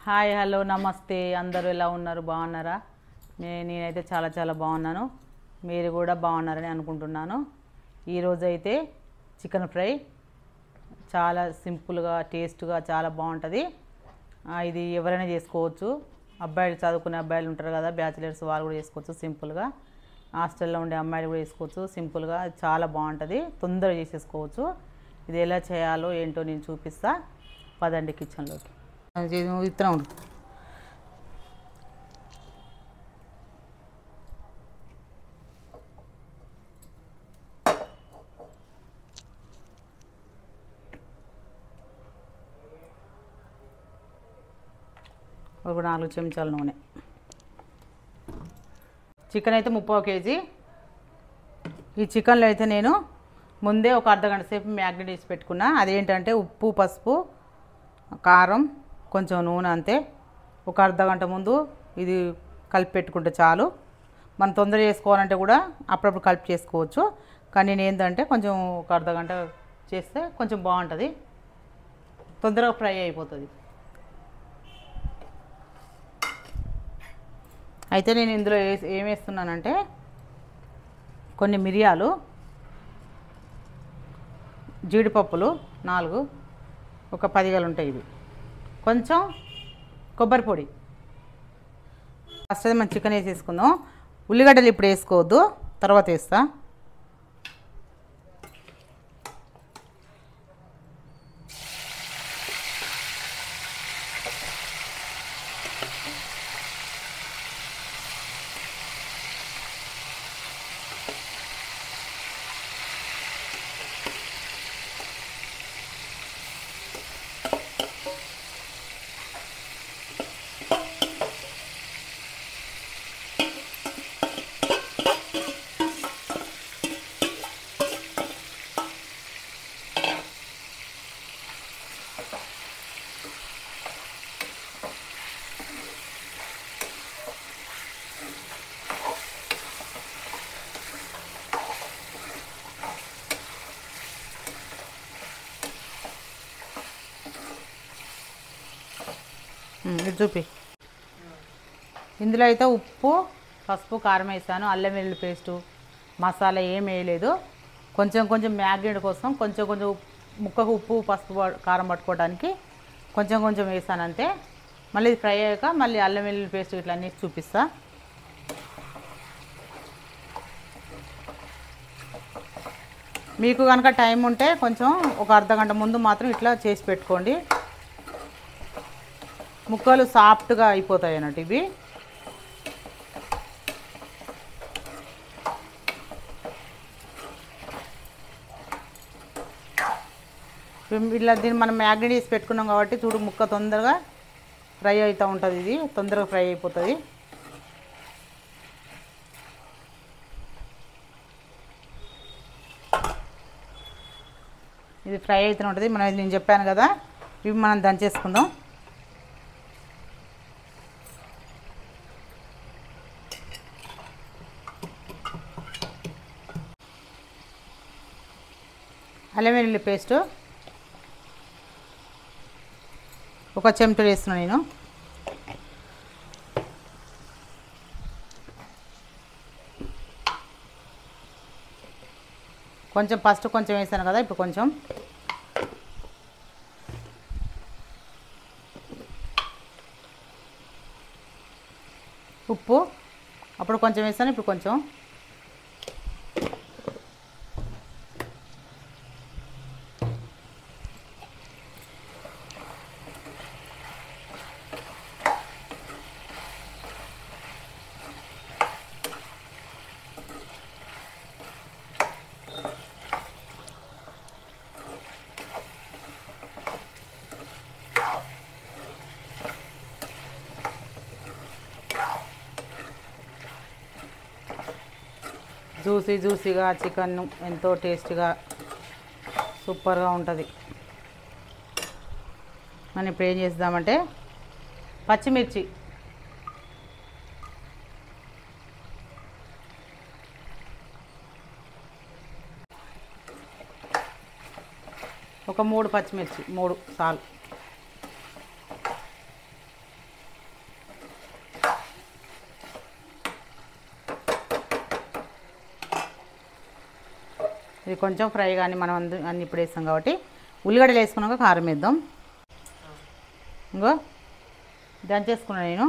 Hi hello నమస్తే అందరూ ఎలా ఉన్నారు బాగున్నారా నేనైతే చాలా బాగున్నాను మీరు కూడా బాగున్నారని అనుకుంటున్నాను ఈరోజు అయితే చికెన్ ఫ్రై చాలా సింపుల్గా టేస్ట్గా చాలా బాగుంటుంది ఇది ఎవరైనా చేసుకోవచ్చు అబ్బాయిలు చదువుకునే అబ్బాయిలు ఉంటారు కదా బ్యాచిలర్స్ వాళ్ళు కూడా చేసుకోవచ్చు సింపుల్గా హాస్టల్లో ఉండే అమ్మాయిలు కూడా చేసుకోవచ్చు సింపుల్గా చాలా బాగుంటుంది తొందరగా చేసేసుకోవచ్చు ఇది ఎలా చేయాలో ఏంటో నేను చూపిస్తా పదండి కిచెన్లోకి ఇత్తనం ఒక 4 చెంచాల నూనె చికెన్ అయితే 30 కేజీ ఈ చికెన్లో అయితే నేను ముందే ఒక అర్ధగంట సేపు మ్యాగ్నేట్ చేసి పెట్టుకున్నా అదేంటంటే ఉప్పు పసుపు కారం కొంచెం నూనె అంతే ఒక అర్ధగంట ముందు ఇది కలిపి పెట్టుకుంటే చాలు మనం తొందర చేసుకోవాలంటే కూడా అప్పుడప్పుడు కలిపి చేసుకోవచ్చు కానీ నేను ఏంటంటే కొంచెం ఒక అర్ధగంట చేస్తే కొంచెం బాగుంటుంది తొందరగా ఫ్రై అయిపోతుంది అయితే నేను ఇందులో ఏం వేస్తున్నానంటే కొన్ని మిరియాలు జీడిపప్పులు 4 ఒక 10 గలు ఉంటాయి ఇవి కొంచెం కొబ్బరి పొడి ఫస్ట్ మనం చికెన్ వేసేసుకుందాం ఉల్లిగడ్డలు ఇప్పుడు వేసుకోవద్దు తర్వాత వేస్తా ఇది చూపి ఇందులో అయితే ఉప్పు పసుపు కారం వేసాను అల్లం వెల్లుల్లి పేస్టు మసాలా ఏం వేయలేదు కొంచెం మ్యాగ్నేట్ కోసం కొంచెం ముక్కకు ఉప్పు పసుపు కారం పట్టుకోవడానికి కొంచెం వేసాను అంతే మళ్ళీ ఇది ఫ్రై అయ్యాక మళ్ళీ అల్లం వెల్లుల్లి పేస్ట్ ఇట్లా అన్నీ చూపిస్తా మీకు కనుక టైం ఉంటే కొంచెం ఒక అర్ధగంట ముందు మాత్రం ఇట్లా చేసి పెట్టుకోండి ముక్కలు సాఫ్ట్గా అయిపోతాయి అన్నట్టు ఇవి ఇలా దీన్ని మనం మ్యాగ్నేట్ చేసి పెట్టుకున్నాం కాబట్టి చూడు ముక్క తొందరగా ఫ్రై అవుతూ ఉంటుంది ఇది తొందరగా ఫ్రై అయిపోతుంది ఇది ఫ్రై అవుతూనే ఉంటుంది నేను చెప్పాను కదా ఇవి మనం దంచేసుకుందాం అల్లం వెల్లుల్లి పేస్ట్ ఒక చెంచా వేస్తున్నాను నేను కొంచెం ఫస్ట్ కొంచెం వేసాను కదా ఇప్పుడు కొంచెం ఉప్పు అప్పుడు కొంచెం వేసాను ఇప్పుడు కొంచెం జ్యూసీగా చికెన్ ఎంతో టేస్ట్గా సూపర్గా ఉంటుంది మనం ఇప్పుడు ఏం చేద్దామంటే పచ్చిమిర్చి ఒక 3 పచ్చిమిర్చి 3 చాలు ఇది కొంచెం ఫ్రై కానీ మనం అన్ని ఇప్పుడు వేస్తాం కాబట్టి ఉల్లిగడ్డలు వేసుకున్నాక కారం వేద్దాం. ఇంకో దంచేసుకున్నాను నేను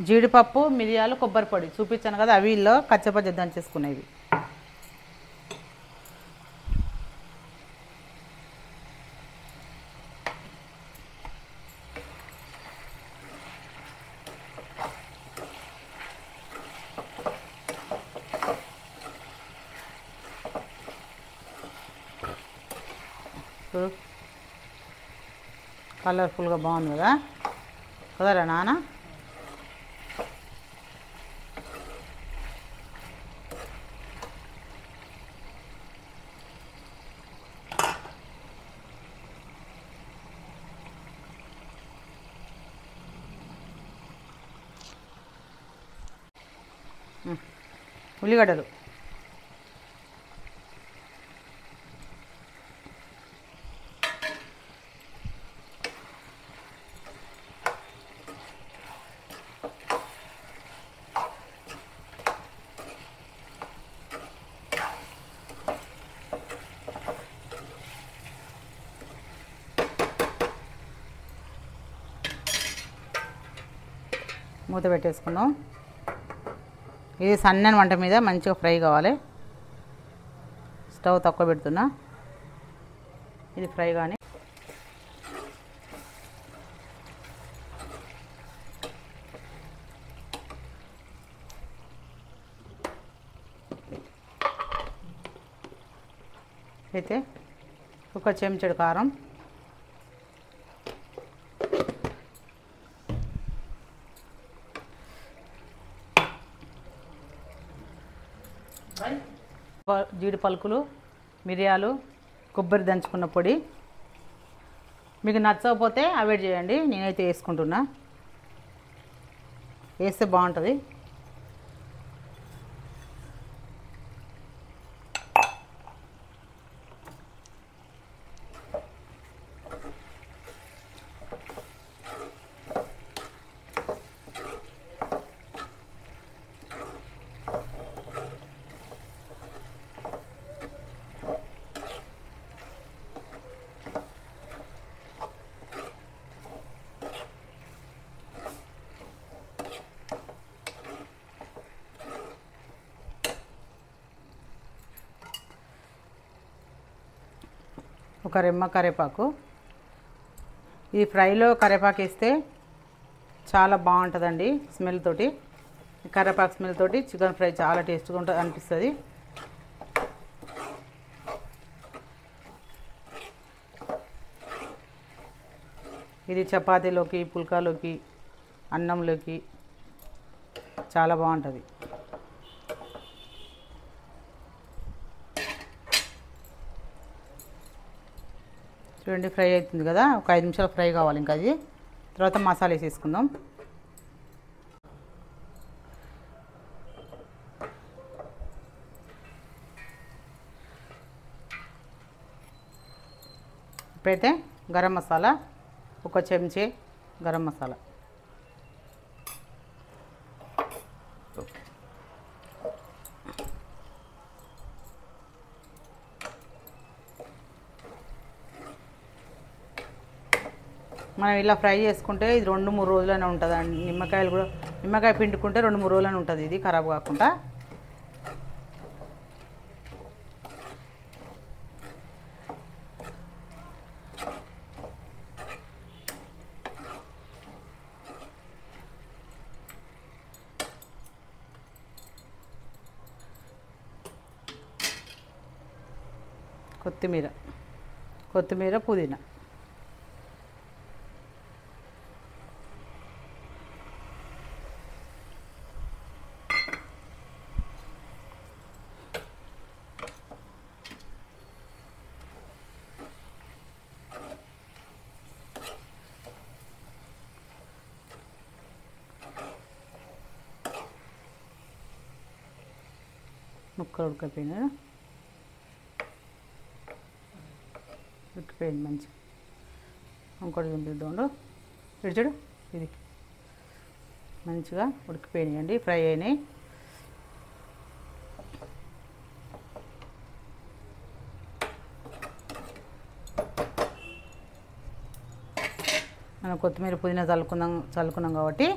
జీడిపప్పు, మిరియాలు, కొబ్బరి పొడి చూపించాను కదా, అవి ఇల్లో కచ్చపచ్చ దంచేసుకునేవి. కలర్ఫుల్గా బాగుంది కదా, కుదరా నాన్న? ఉల్లిగడ్డలు మూత పెట్టేసుకుందాం. ఇది సన్నని వంట మీద మంచిగా ఫ్రై కావాలి. స్టవ్ తక్కువ పెడుతున్నా, ఇది ఫ్రై కానీ అయితే ఒక చెంచాడు కారం, జీడి పలుకులు, మిరియాలు, కొబ్బరి దంచుకున్న పొడి. మీకు నచ్చకపోతే అవాయిడ్ చేయండి, నేనైతే వేసుకుంటున్నా, వేస్తే బాగుంటుంది. ఒక రెమ్మ కరివేపాకు. ఈ ఫ్రైలో కరివేపాకు వేస్తే చాలా బాగుంటుందండి స్మెల్ తోటి. కరివేపాకు స్మెల్ తోటి చికెన్ ఫ్రై చాలా టేస్ట్గా ఉంటుంది అనిపిస్తుంది. ఇది చపాతీలోకి, పుల్కాలోకి, అన్నంలోకి చాలా బాగుంటుంది. చూడండి ఫ్రై అవుతుంది కదా, ఒక 5 నిమిషాలు ఫ్రై కావాలి. ఇంకా అది తర్వాత మసాలా వేసేసుకుందాం. ఇప్పుడైతే గరం మసాలా, ఒక చెంచా గరం మసాలా, మనం ఇలా ఫ్రై చేసుకుంటే ఇది 2-3 రోజులైనా ఉంటుందండి. నిమ్మకాయలు కూడా, నిమ్మకాయ పిండుకుంటే 2-3 రోజులైనా ఉంటుంది ఇది ఖరాబ్ కాకుండా. కొత్తిమీర, పుదీనా. ముక్కలు ఉడికిపోయింది మంచిగా. ఇంకోటి చూపిద్దాం, చూడు ఇది మంచిగా ఉడికిపోయినాయండి, ఫ్రై అయినాయి. మనం కొత్తిమీర పుదీనా చల్లుకున్నాం కాబట్టి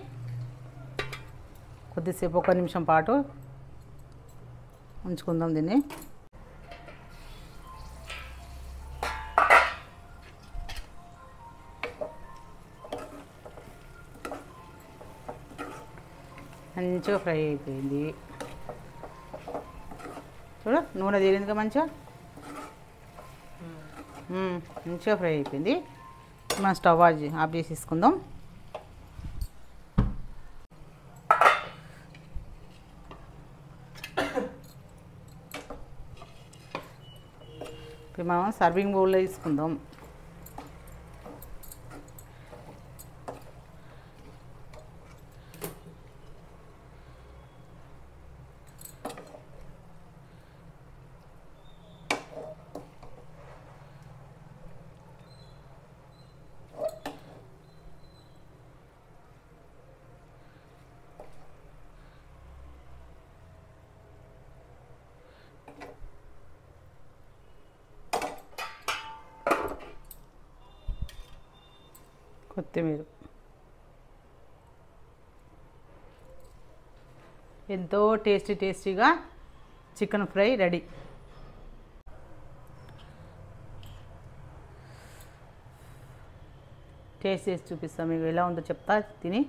కొద్దిసేపు 1 నిమిషం పాటు ఉంచుకుందాం దీన్ని. మంచిగా ఫ్రై అయిపోయింది. చూడు నూనె తేలిందిగా మంచిగా మంచిగా ఫ్రై అయిపోయింది. మనం స్టవ్ ఆఫ్ చేసేసుకుందాం. ఇప్పుడు మనం సర్వింగ్ బౌల్లో తీసుకుందాం. కొత్తిమీర ఎంతో టేస్టీగా చికెన్ ఫ్రై రెడీ. టేస్ట్ చేసి చూపిస్తాను మీకు ఎలా ఉందో చెప్తా తిని.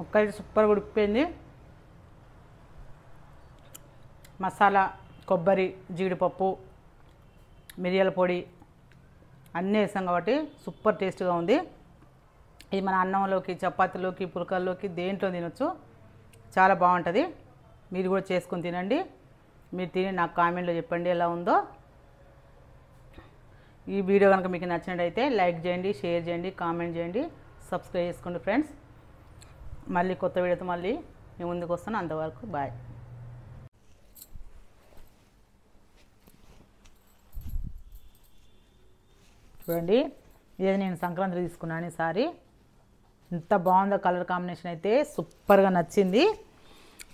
ముక్క అయితే సూపర్గా ఉడికిపోయింది. మసాలా, కొబ్బరి, జీడిపప్పు, మిరియాల పొడి అన్నీ వేసాం కాబట్టి సూపర్ టేస్ట్గా ఉంది. ఇది మన అన్నంలోకి, చపాతీలోకి, పుల్కల్లోకి దేంట్లో తినొచ్చు. చాలా బాగుంటుంది. మీరు కూడా చేసుకొని తినండి. మీరు తిని నాకు కామెంట్లో చెప్పండి ఎలా ఉందో. ఈ వీడియో కనుక మీకు నచ్చినట్టయితే లైక్ చేయండి, షేర్ చేయండి, కామెంట్ చేయండి, సబ్స్క్రైబ్ చేసుకోండి ఫ్రెండ్స్. మళ్ళీ కొత్త వీడియోతో మళ్ళీ మీ ముందుకు వస్తాను. అంతవరకు బాయ్. చూడండి ఇది నేను సంక్రాంతి తీసుకున్నాను ఈసారి. ఎంత బాగుందో కలర్ కాంబినేషన్ అయితే సూపర్గా నచ్చింది.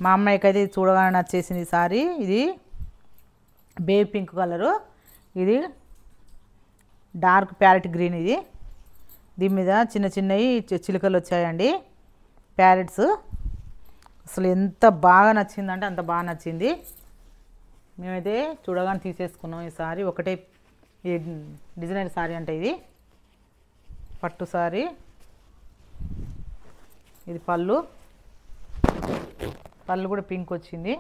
మా అమ్మాయికి అయితే ఇది చూడగానే నచ్చేసింది ఈసారి. ఇది బేబీ పింక్ కలరు, ఇది డార్క్ ప్యారెట్ గ్రీన్. ఇది దీని మీద చిన్న చిన్నవి చిలుకలు వచ్చాయండి, ప్యారెట్స్. అసలు ఎంత బాగా నచ్చిందంటే అంత బాగా నచ్చింది. మేమైతే చూడగానే తీసేసుకున్నాం ఈసారి. ఒకటే ఈ డిజైనర్ సారీ అంటే ఇది పట్టు సారీ. ఇది పళ్ళు కూడా పింక్ వచ్చింది.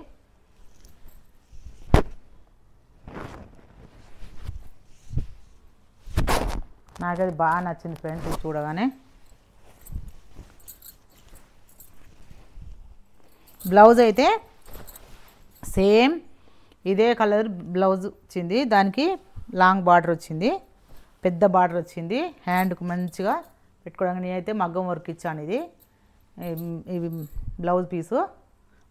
నాకు అది బాగా నచ్చింది ఫ్రెండ్స్ ఇది చూడగానే. బ్లౌజ్ అయితే సేమ్ ఇదే కలర్ బ్లౌజ్ వచ్చింది. దానికి లాంగ్ బార్డర్ వచ్చింది, పెద్ద బార్డర్ వచ్చింది. హ్యాండ్కు మంచిగా పెట్టుకోవడానికి నేనైతే మగ్గం వర్క్ ఇచ్చాను. ఇది బ్లౌజ్ పీసు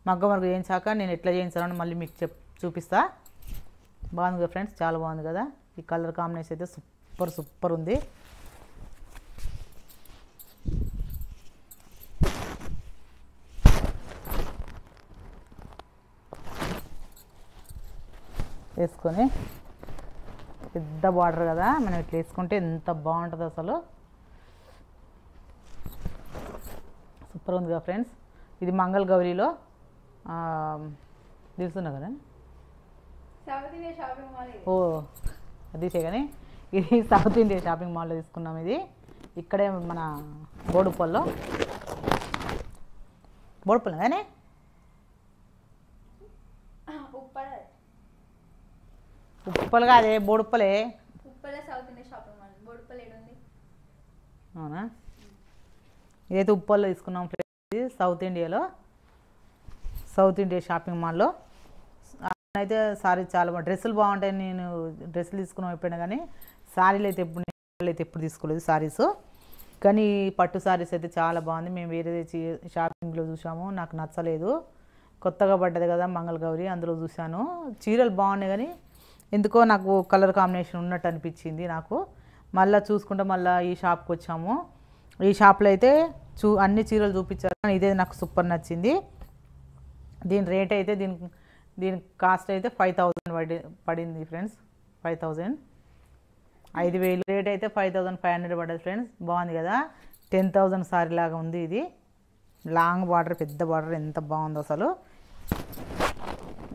మగ్గం వర్క్ చేయించాక నేను ఎట్లా చేయించానని మళ్ళీ మీకు చూపిస్తా. బాగుంది కదా ఫ్రెండ్స్, చాలా బాగుంది కదా. ఈ కలర్ కాంబినేషన్ అయితే సూపర్ ఉంది. వేసుకొని పెద్ద బార్డర్ కదా, మనం ఇట్లా వేసుకుంటే ఎంత బాగుంటుంది అసలు. సూపర్ ఉంది కదా ఫ్రెండ్స్. ఇది మంగళ గౌరీలో తెలుస్తున్నా కదా. ఓ అదిసే కానీ ఇది సౌత్ ఇండియా షాపింగ్ మాల్లో తీసుకున్నాం. ఇది ఇక్కడే మన బోడుపల్లో కానీ ఉప్పలు కాదే బోడుప్పలే. అవునా, ఇదైతే ఉప్పల్లో తీసుకున్నాం ఫ్రెండ్స్. సౌత్ ఇండియా షాపింగ్ మాల్లో అయితే సారీ చాలా బాగుంది. డ్రెస్సులు బాగుంటాయి. నేను డ్రెస్సులు తీసుకున్నాం ఎప్పుడైనా కానీ సారీలు అయితే ఎప్పుడు తీసుకోలేదు సారీస్. కానీ పట్టు సారీస్ అయితే చాలా బాగుంది. మేము వేరే షాపింగ్లో చూసాము, నాకు నచ్చలేదు. కొత్తగా పడ్డది కదా మంగళగౌరి, అందులో చూశాను. చీరలు బాగున్నాయి కానీ ఎందుకో నాకు కలర్ కాంబినేషన్ ఉన్నట్టు అనిపించింది నాకు. మళ్ళీ చూసుకుంటే మళ్ళీ ఈ షాప్కి వచ్చాము. ఈ షాప్లో అయితే అన్ని చీరలు చూపించారు. ఇదే నాకు సూపర్ నచ్చింది. దీని రేట్ అయితే దీని కాస్ట్ అయితే 5000 పడింది ఫ్రెండ్స్. 5000, 5000 రేట్ అయితే 5500 పడ్డది ఫ్రెండ్స్. బాగుంది కదా, 10,000 సారీ లాగా ఉంది. ఇది లాంగ్ బార్డర్, పెద్ద బార్డర్, ఎంత బాగుందో అసలు.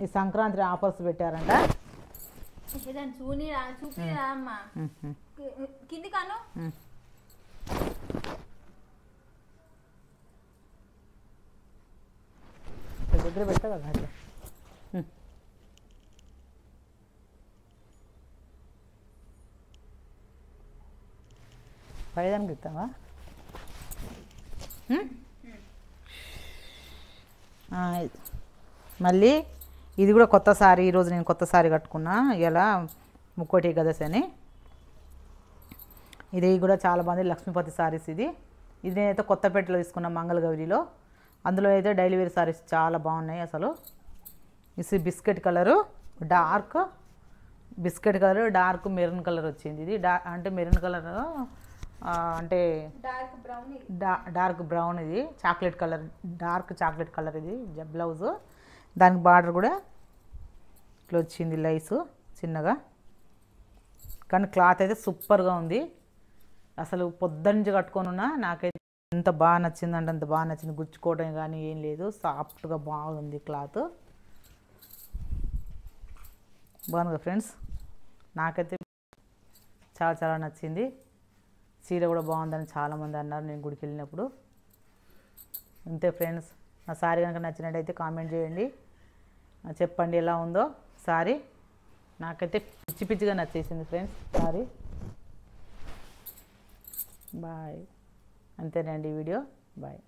ఈ సంక్రాంతి ఆఫర్స్ పెట్టారంట. దగ్గర పెట్టా కదా అట్లా. పైదానికి ఇస్తావా? మళ్ళీ ఇది కూడా కొత్త సారీ. ఈరోజు నేను కొత్త సారీ కట్టుకున్నా ఇలా ముక్కోటి ఏకాదశి అని. ఇది కూడా చాలా బాగుంది, లక్ష్మీపతి సారీస్. ఇది నేనైతే కొత్తపేటలో తీసుకున్నా, మంగళగౌరిలో. అందులో అయితే డైలీ వేర్ సారీస్ చాలా బాగున్నాయి అసలు. ఇది biscuit colour, dark biscuit colour, dark maroon colour వచ్చింది. ఇది అంటే మెరూన్ కలర్ అంటే డార్క్ బ్రౌన్. ఇది chocolate colour, dark chocolate colour. ఇది బ్లౌజు, దానికి బార్డర్ కూడా ఇట్లా వచ్చింది లైసు చిన్నగా. కానీ క్లాత్ అయితే సూపర్గా ఉంది అసలు. పొద్దున్నుంచి కట్టుకొని ఉన్నా, నాకైతే ఎంత బాగా నచ్చిందంటే అంత బాగా నచ్చింది. గుచ్చుకోవడం కానీ ఏం లేదు, సాఫ్ట్గా బాగుంది క్లాత్. బాగుంది ఫ్రెండ్స్, నాకైతే చాలా చాలా నచ్చింది. చీర కూడా బాగుందని చాలామంది అన్నారు నేను గుడికి వెళ్ళినప్పుడు. అంతే ఫ్రెండ్స్, నా సారీ కనుక నచ్చినట్టయితే కామెంట్ చేయండి, చెప్పండి ఎలా ఉందో సారీ. నాకైతే పిచ్చి పిచ్చిగా నచ్చేసింది ఫ్రెండ్స్ సారీ. బాయ్. అంతేనండి ఈ వీడియో. బాయ్.